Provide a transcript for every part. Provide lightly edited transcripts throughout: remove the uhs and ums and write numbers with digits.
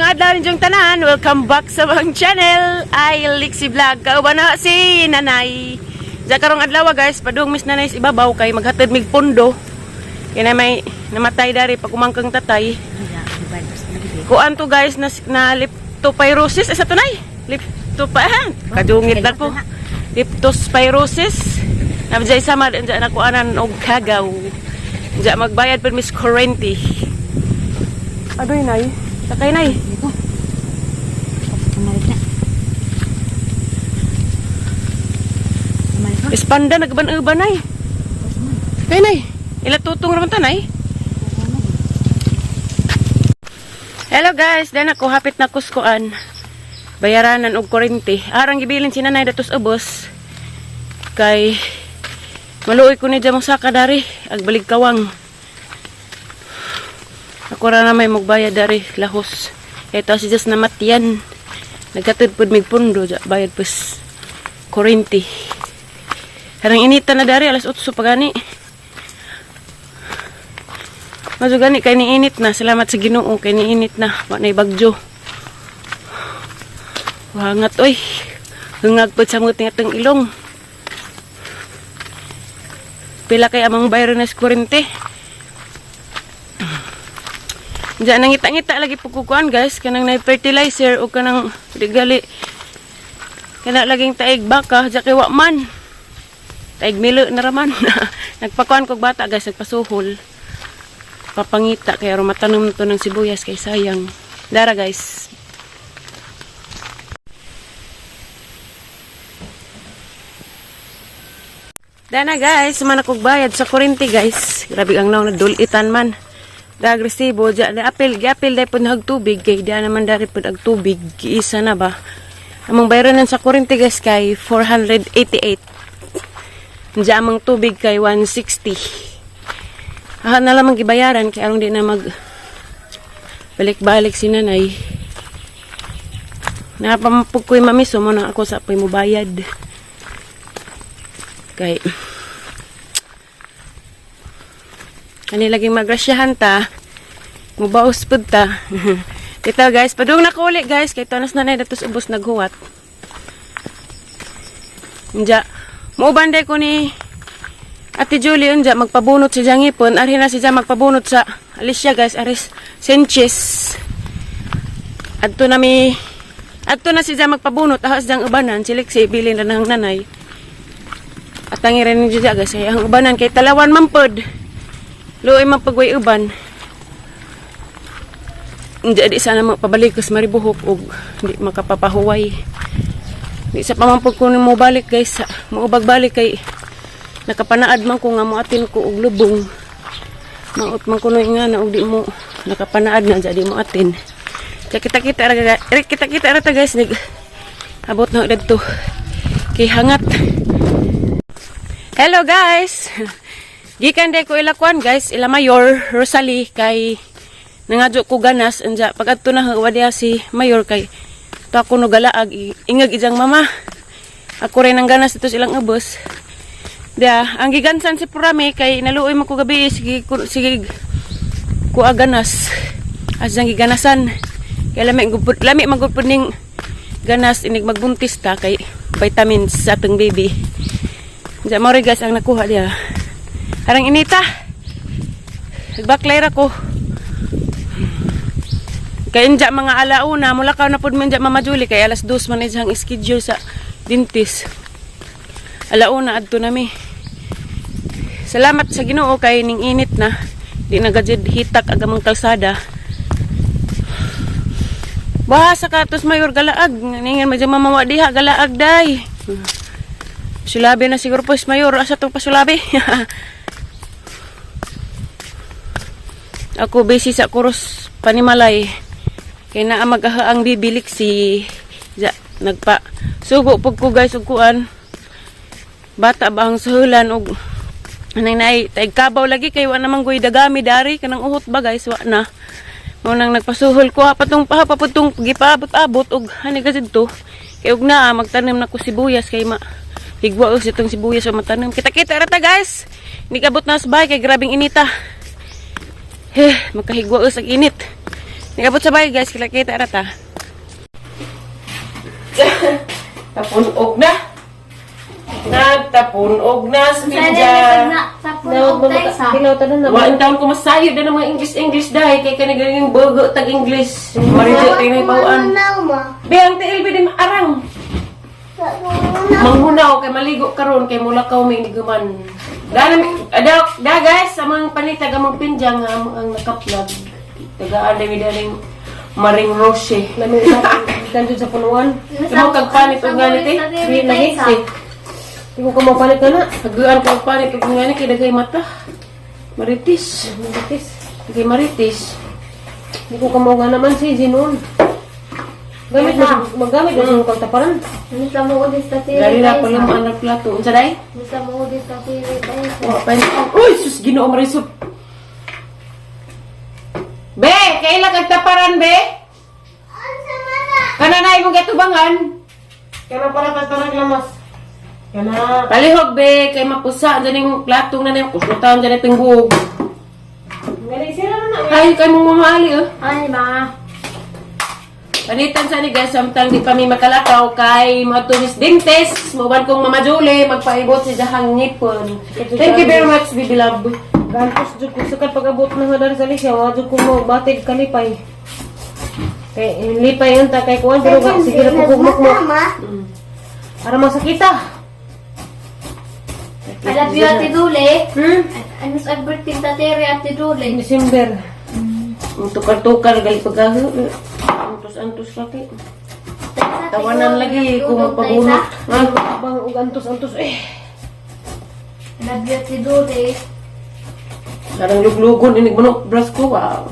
adlaw ninyong tanan. Welcome back sa mga channel. Ay Lixie Vlog. Kauban na si Nanay. Diya karong adlaw guys, padung Miss Nanay sa ibabaw kay maghatid mig pundo. Kaya na may namatay dari pag umangkang tatay. Kuan to guys na leptospirosis. Isa to nay? Kadungit na ko. Leptospirosis. Nabjay sama diyan na kuanan og kagaw. Diya magbayad per Miss Correnti. Adoy nay. Sakay nay. Espanda nagban-uban nay. Kay nay. Ila tutong raman ta nay. Hello guys, dan ako hapit na kuskuan. Bayaranan og kuryente. Arang gibilin si Nanay datos ubos. Kay maluoy ko ni dyan saka dari. Agbalik kawang. Ako ra na may magbayad dari lahos. Ito si Diyos na matiyan. Nagkatid po mig pundo. Bayad pus kuryente. Harang inita na dari alas 8 pagani. Maso gani kay niinit na. Salamat sa Ginoo kay niinit na. Wa nay bagyo. Wangat oy. Hungag pud sa mga tingatang ilong. Pila kay amang bayro na kuryente. Diyan nangita-ngita lagi pagkukuan guys. Kanang na fertilizer o kanang regali. Kana laging taig baka. Diyan kay wakman. Taig milo na raman. Nagpakuan kog bata guys. Nagpasuhol. Papangita. Kaya matanong to ng sibuyas kay sayang. Dara guys. Dana guys. Sumana kog bayad sa kuryente guys. Grabe ang law na dulitan man. Agresibo diyan apil dai pud nagtubig kay diyan naman dari pud ag tubig giisa na ba among bayaran sa kuryente guys kay 488 diyan among tubig kay 160 na lamang gibayaran kay aron di na mag balik-balik si Nanay napampug ko'y mamiso mo na ako sa apoy mo bayad kay kanilaging magrasyahan ta. Mubaos pud ta. Dito guys, padung na ko uli guys. Kay tanas Nanay datos ubos naghuwat. Unja, muubanday ko ni Ate Julie unja magpabunot si Jangipon. Arhin na siya magpabunot sa Alicia guys. Aris Sanchez. Adto na siya magpabunot. Ahas diyang ubanan. Silik si bilin na ng Nanay. At tangirin niya guys. Ay, ang ubanan kay talawan mampod. Luoy man pagway uban. Hindi sana magpabalik kas maribuhok og hindi makapapahuway. Di sa pamampog ko mo balik guys. Maubag balik kay nakapanaad man ko nga mo atin ko og lubong. Maot man ko nga na og di mo nakapanaad na jadi mo atin. Kaya kita ra ta guys nig abot na didto. Kay hangat. Hello guys. Gikan day ko ilakwan guys, ila Mayor Rosalie kay nangadyo ko ganas anja pag adto na wadya si Mayor kay to ako no galaag ingag ijang mama. Ako rin ang ganas dito silang ubos. Dia ang gigansan si Purame kay naluoy man ko gabi sige ko ganas. As ang giganasan kay lami magupod ning ganas inig magbuntis ta kay vitamins sa atong baby. Anja mo rin guys ang nakuha dia. Harang inita. Nagbaklay ako. Kaya inja mga alauna. Mula ka na po man dyan Mama Julie. Kaya alas 2 man isang schedule sa dentist. Alauna adto nami. Salamat sa Ginoo kay ning init na. Di nagajid hitak agamang kalsada. Bahasa ka tos Mayor galaag. Ningin medyo mamawa diha galaag day. Sulabi na siguro po is Mayor. Asa itong pasulabi? Ako busy sa kurus panimalay. Kaya na ang bibilik si nagpa sugo pag ko guys og kuan. Bata ba ang suhulan og anang nay taig kabaw lagi kay wa namang goy dagami dari kanang uhot ba guys wa na. Mo nang nagpasuhol ko patong paputong gipaabot-abot og ani gazid to. Kay og na magtanim na ko sibuyas kay higwa us itong sibuyas o matanim. Kita-kita rata guys. Nikabot na sa bahay kay grabing inita. Makahigwa us ang init. Nagabot sa bahay guys, kita rata. Tapunog na. Nagtapunog na sa pidya. Wain taon ko masayo na ng mga English dahil kay kanagaling bogo tag-English. Marijo tayo na ipawaan. Be, ang TLB din arang. Manghunaw kay maligo karon kay mula ka may niguman. Da guys, amang panita gamang pinjang ang nakaplag. Tagaan dami daling Maring Roche. Lamin kanjud sa punuan. Kamo kag panit og ganit eh. Di nahiksi. Di ko mo panit kana. Hagaan kag panit og ganit kay dagay mata. Maritis. Dagay maritis. Di ko kamo nga naman si Zinon. Gamit na magamit na kag taparan. Hindi ka mo udis ka tiri. Dari ra pala mo anak plato. Unsa day? Hindi ka mo udis ka tiri. Wa pa. Uy, sus Ginoo marisod. Be, kaila kag taparan be? Kana na imong gatubangan. Kana para tatarag lamas. Kana. Palihog be kay mapusa dining platong na ning kusutan diri tinggog. Ngali sila na. Ay kay mong mamali oh. Ay, ma. Panitan sa ni guys samtang di pa mi makalakaw kay matulis dentes, moban kong Mama Julie magpaibot si Jahang Nipon. Thank you very much, baby love. Gantos jud ko sakat pag-abot na nga dari sa lisya, wa jud ko mo batig kalipay. Kay lipay yun ta kay kuan pero sige ra pugmok mo. Para masakita. I love you, Ate Dule. I miss everything ta tiri, Ate Dule. December. Tukar-tukar gali pagaho. Antos lagi. Tawanan lagi kung magpabunot. Bang ug antos eh. I love you, Ate Dule. Karang luglugon inig manok bras ko wow.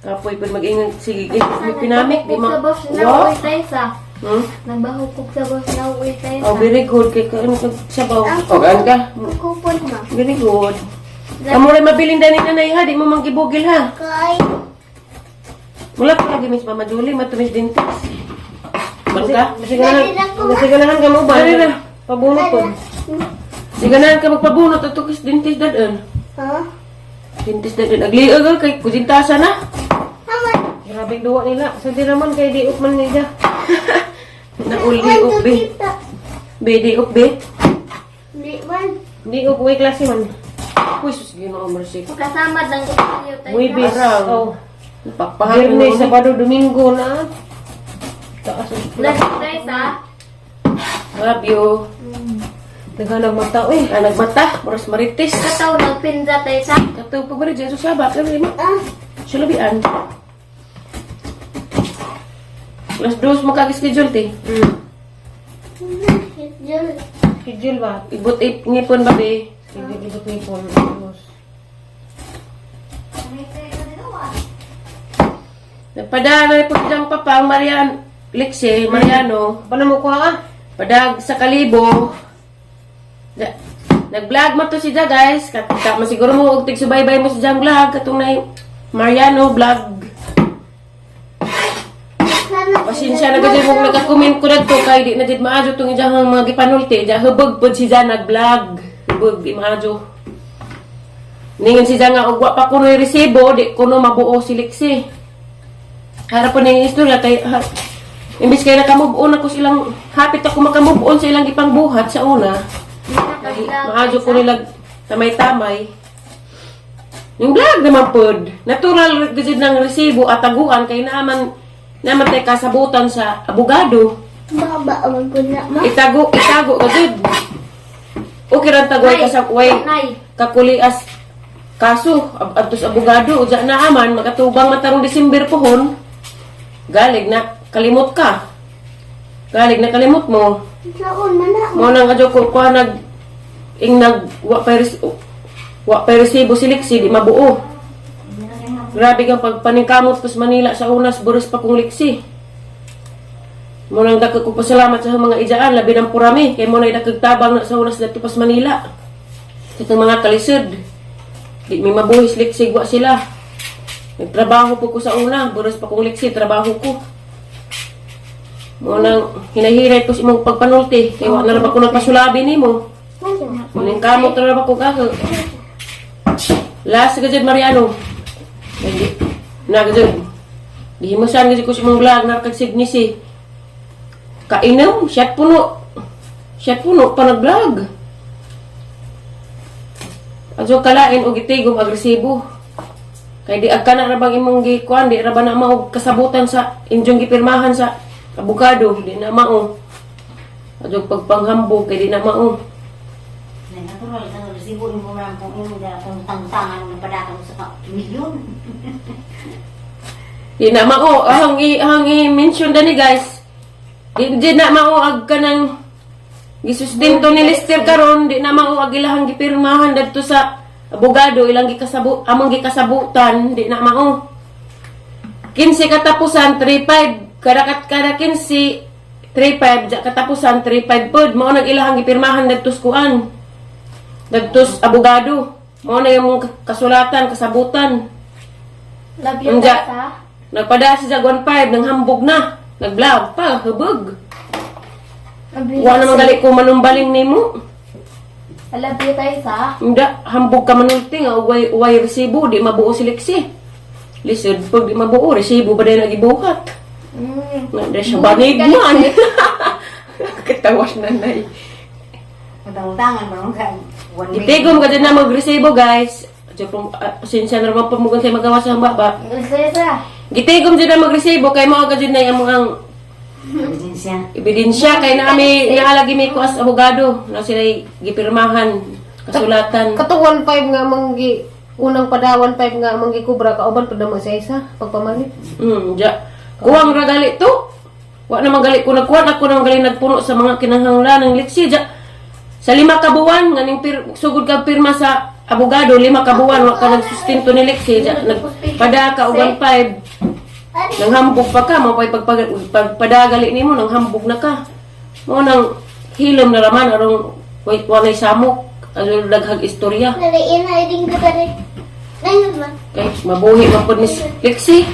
Kapoy pud mag-ingat sige may pinamik di ma. Wow. Taysa. Hmm? Nagbahukog sa boss na uwi tayo. Oh, very good kay kan sabaw. Oh, gan ka. Kupon ma. Very good. Kamu rin mabiling dani nanay ha, di mo manggibugil ha. Kay. Mula pa lagi Miss Mama Julie, matumis dintis. Bangka? Nasiganahan ka mo ba? Dali na. Pabunot po. Siganan ka magpabunot at tukis dintis dadaan. Ha? Dintis dadaan. Agliag kay kujintasa na. Grabe duwa nila. Sa di naman kay di man nila. Nauli up be. Be di up be. Di man. Di ko way klase man. Uy, sus Ginoo mercy. Kasama lang ko tayo tayo. Wibis. Oh. Papahal Biyernes, Sabado, Domingo na. Taas. Lagi tayo sa. Love you. Naghanap mata eh. Ah, nagmata, oras marites. Kataw nagpinza tayo sa. Kataw pa ba rin dyan sa saba? Pero lima. Sulabian. Alas 2 magkag-schedule, te. Schedule ba? Ibot ngipon ba, be? Sige, ibot ni po. Nagpadala po diyang papa, Mariano. Paano mo kuha ka? Padag sa kalibo. Nag-vlog mo to siya, guys. Kata mo siguro mo, huwag tig-subaybay mo sa diyang vlog. Katong na Mariano vlog. Pasensya na kasi mong nagka-comment ko na to kay di na did maadyo itong iyang mga gipanulti. Diya hubog po siya nag-vlog. Hubog, di maadyo. Ningan siya nga, ugwa pa kuno yung resibo, di kuno mabuo si Lixie. Harap po na yung istorya kay... Imbis kayo nakamove on ako silang... Hapit ako makamove on sa ilang ipang buhat sa una. Maadyo ko nilag tamay-tamay. Yung vlog naman po. Natural kasi ng resibo at taguan kay naman tayo kasabutan sa abogado. Baba man ko na ma. Itago agad. Okay ran tagoy ka sa way kakulias kaso adtos abogado uja na aman makatubang matarong December pohon. Galig na kalimot ka. Galig na kalimot mo. Saon man na. Mo nang adyo ko wa pa resibo si Lixie di mabuo. Grabe kang pagpaningkamot pas Manila sa unas buras pa kong Lixie. Mo nang dagko ko pasalamat sa mga ijaan labi ng purami kay mo na dagkag tabang na sa unas dito pas Manila. Itong mga kalisod. Di may mabuhis Lixie wa sila. Nagtrabaho po ko sa una, buras pa kong Lixie trabaho ko. Mo nang hinahiray ko sa imong pagpanulti kay wa na ra ba ko nagpasulabi nimo. Maningkamot na ra ba ko gaho. Last ka dyan, Mariano. Lagi, nagdun. Di himusan kasi ko si mong vlog, nakagsignisi. Kainom, shot puno. Shot puno, pa nag-vlog. Adyo kalain o gitigom, agresibo. Kaya di agka na rabang imong gikuan, di raba na mao kasabutan sa injong gipirmahan sa abogado, di na mao. Adyo pagpanghambog, kaya di na mao. Natural ka resibo mo man kung imo da kung tantangan ng padakang sa milyon. Di na mao, ahang i-mention dani guys. Di na mao ag kanang gisustinto ni Lester karon, di na mao ag ilahang gipirmahan dadto sa abogado, ilang among gikasabutan, di na mao. 15 katapusan 35, kada 15 35 ja katapusan 35 pod mao nag ilahang gipirmahan dadto sa kuan. Dadto sa abogado. Mao na yung kasulatan, kasabutan. Love you, Unja. Tata. Nagpada si Jaguan 5, nang hambog na. Nag-vlog pa, hubog. Wa na magali ko manumbaling nimo. I love you, Tata. Hindi, hambog ka manulti nga, uway resibo, di mabuo si Lexi. Lisod, pag di mabuo, resibo ba din nagibuhat? Nanda siya banigman. Katawas na na eh. Tantangan mo kan. Itigom ka din na mag-resibo, guys. Pasensya na naman pamugan kayo magawa sa baba. Tata. Gitigom dyan na mag-resibo, kay mga dyan na yung mga Ebidensya. ebidensya kay naami naalagi mi ko as abogado na sila gipirmahan kasulatan. Katong 1.5 nga manggi unang pada 1.5 nga manggi kubra kauban pud naman sa isa pagpamalit. Ja. Kuwang ra gali to. Wa na magali ko nagkuha ako nang gali nagpuno sa mga kinahanglan ng liksi ja. Sa 5 ka buwan nganing sugod ka pirma sa abogado 5 ka buwan wa ka nagsustento ni liksi ja. Nagpada ka og 1.5. Nang hambog pa ka, mapay pagpadagali nimo nang hambog na ka. Mo nang hilom na raman arong walay samok, ano daghag istorya. Nalain na iding ka rin. Ngayon man. Kay mabuhi man pud ni Lexi.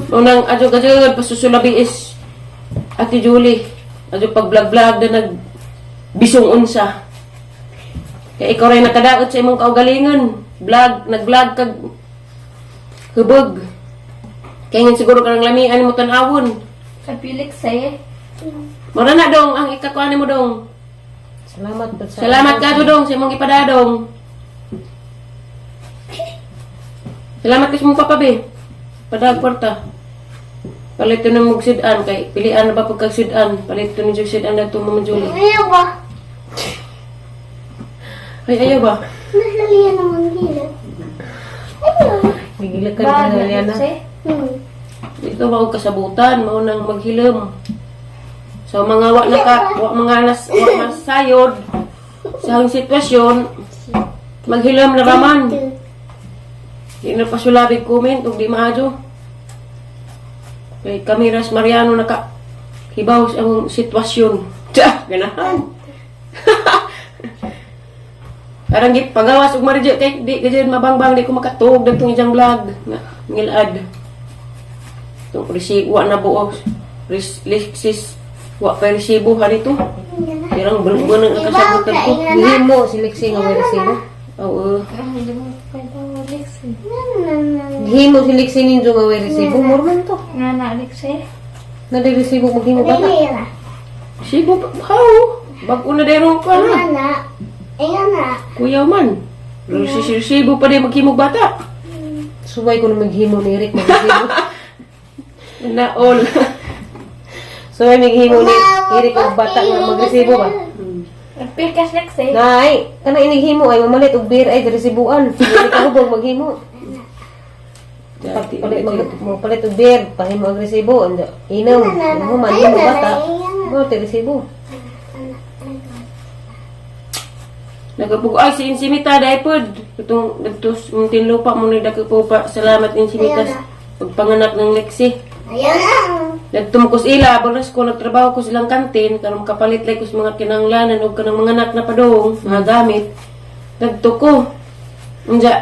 Unang adyo gajud pasusulabi is Ate Julie. Adyo pag vlog-vlog na nag bisong unsa. Kay ikaw ray nakadaot sa imong kaugalingon. Nag-vlog kag hubog. Kaya nga siguro ka ng lamian mo tanawon. Sa Felix eh. Mara na dong, ang ikakuan mo dong. Salamat pud sa Salamat ka dong sa imong ipadadong. Salamat ka sa mong papabi. Padag porta. Palito na mong sidan kay pilian na ba pagkagsidan. Palito na yung sidan na ito Mama Julie. Ayaw ba? Ay, ayaw ba? Nasalihan naman gila. Ayaw. Bigila ka na Liana. Dito ba kasabutan, mao nang maghilom. So mga mga masayod sa ang sitwasyon, maghilom na raman. Di na pasulabi comment ug di maadyo. Kay Kamiras Mariano naka hibaw sa among sitwasyon. Tsa, ganahan. Karang git pagawas ug marije kay di gajud mabangbang di ko makatuog dagtong ijang vlog nga ngilad. Tung resibo na buos. Lexis wa pa resibo harito. Pirang bulbo nang kasagutan ko. Himo si Lexi nga may resibo. Oo. Himo si Lexi ninjo nga may resibo morman to. Nga na, Alex eh. Na di resibo maghimo bata. Resibo how? Bag-o na derong ka na. Kuya man. Resibo pa din maghimog bata. Subay ko na maghimo ni Eric ng resibo. Na all. Subay maghimo ni Eric og bata nga magresibo ba? Nagpilkas Alex eh. Nay, kana inighimo ay mamalit og beer ay resibuan. Dili ka hubog maghimo. Palit og beer pahimo og resibo anda. Inom, human himo bata. Mo ti resibo. Nagapugo ay si Insimita daipod. Itong dagtos muntin lupa mo ni dagko pa. Salamat Insimita pagpanganak ng Lexi. Ayan na. Nagtumukos ila, balas ko nagtrabaho ko silang kantin, karon kapalit lay ko sa mga kinahanglanan o kanang mga anak na padong, mga gamit. Dagto ko. Unja,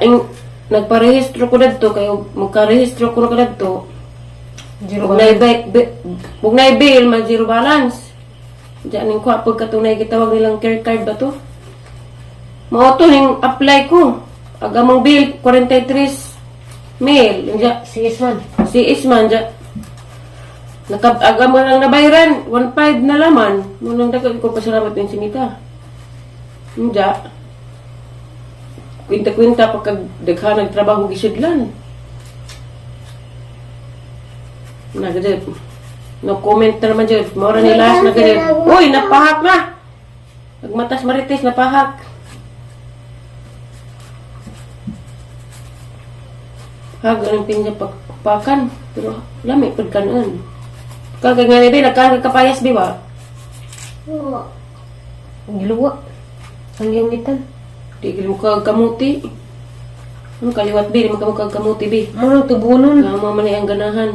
nagparehistro ko dagto, kayo magkarehistro ko na kadagto. Bugnay bill, mag zero balance. Unja, ning kwa, pagkatunay gitawag nilang care card ba to? Mao to, ning apply ko. agamang bill 43,000 unya Si Isman. si Isman ja agam lang nabayaran 1.5 na laman munang dagat ko pasalamat yung sinita unya kwinta-kwinta pagka daghan nagtrabaho gisudlan nagadad no comment na naman dyan maura ni last na ganyan uy napahak na nagmatas marites napahak anong pinya pakan pero lami pud kanon kagay nga ni nagkagay kapayas biwa Oo. ang giluwa ang gamitan di gil mo kag kamuti ano kaliwat bi di mo kag kamuti bi Ano tubunon? nga mo man ang ganahan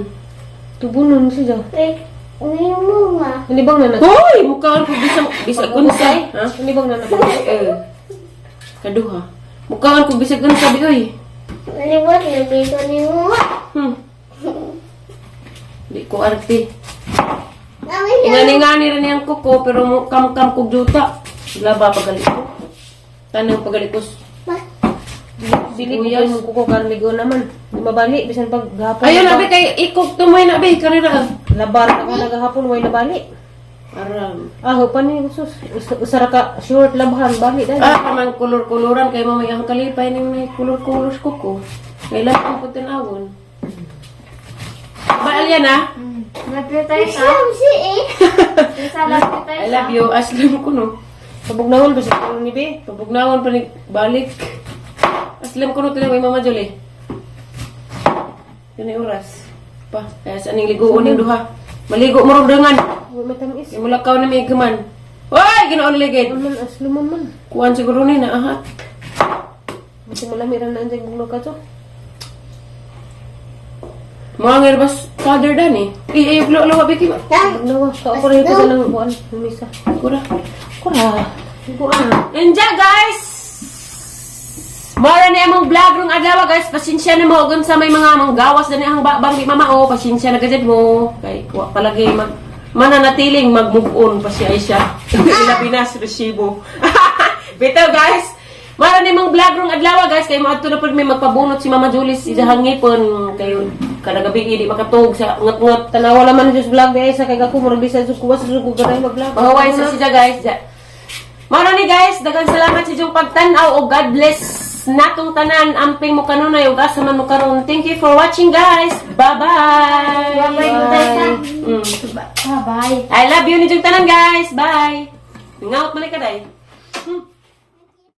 Tubunon siya. Eh, ngayon mo nga. Hindi bang nanak? hoy mukhaan ko bisag gunsay ha Hindi bang nanak? kaduha mukhaan ko bisag gunsay bi oy Maliwat na dito ni mo. di ko arte Amin na. ingani-ngani rin niyang kuko pero kam-kam kog juta laba pagaliko tanang pagalikos Dili ko kayo mong kuko karligo naman. Di mabali, bisan pag gahapon. ayun nabi kay ikog tumoy nabi karira Labar na ka nagahapon, way nabali. aram Aho pa ni sus. Usara ka short labhan, bali dahil. man kulur-kuluran kay mamay ang kalipay ni may kulur-kulur kuko kay lang ko tinawon ba alyan ha Nagpitay ka? Si eh. Salam pitay I love you aslam ko no Pabugnawan pa siya ni Be. pabugnawan pa ni balik aslam ko no tinang may mama Jolie yun ay oras pa kaya saan yung ligoon yung duha maligo mo rin dengan Huwag matamis. yung mulakaw na may gaman oy ginoon ligid Aman, asluman man. kuhan siguro ni na ahat Kasi malamiran na anjay bugno ka to. mga ngerbas father dan eh ayok lo biki ba Bugnawa. Kao ko rin ito sa nang buwan. Lumisa. kura Kura. Buwan. Enja guys! Mara na among vlog rong adlaw guys. Pasensya na mo gun sa may mga manggawas na ang banggi mamao. Pasensya na gajud mo. Kay wa palagi mananatiling mag-move on pa siya siya. Ilabinas resibo. Bitaw guys. Mara na among vlog rong adlaw guys. Kay maadto na pud may magpabunot si Mama Julie sa hangipon. Kay kada gabi di makatug sa ngat-ngat. Tanawa laman Diyos vlog di ay sa kay ako murag di sa kuwas sa garay mag-vlog. Mahaway sa siya guys. Mara ni guys, daghang salamat sa inyong pagtan-aw o God bless natong tanan amping mo kanunay ug asa man mo karon. Thank you for watching guys. Bye-bye. Bye-bye. I love you ni tanan guys. Bye. Ngaot man ka day.